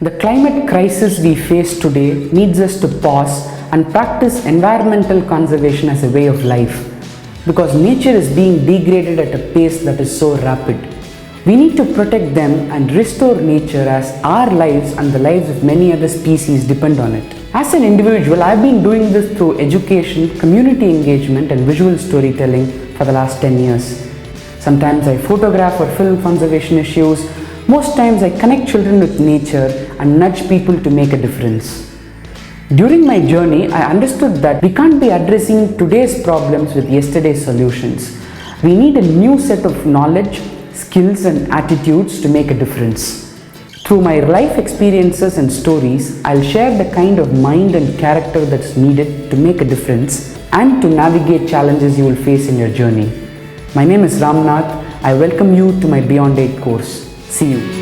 The climate crisis we face today needs us to pause and practice environmental conservation as a way of life, because nature is being degraded at a pace that is so rapid. We need to protect them and restore nature, as our lives and the lives of many other species depend on it. As an individual, I've been doing this through education, community engagement and visual storytelling for the last 10 years. Sometimes I photograph or film conservation issues. Most times I connect children with nature and nudge people to make a difference. During my journey, I understood that we can't be addressing today's problems with yesterday's solutions. We need a new set of knowledge, skills and attitudes to make a difference. Through my life experiences and stories, I'll share the kind of mind and character that's needed to make a difference and to navigate challenges you will face in your journey. My name is Ramnath. I welcome you to my Beyond 8 course. See you.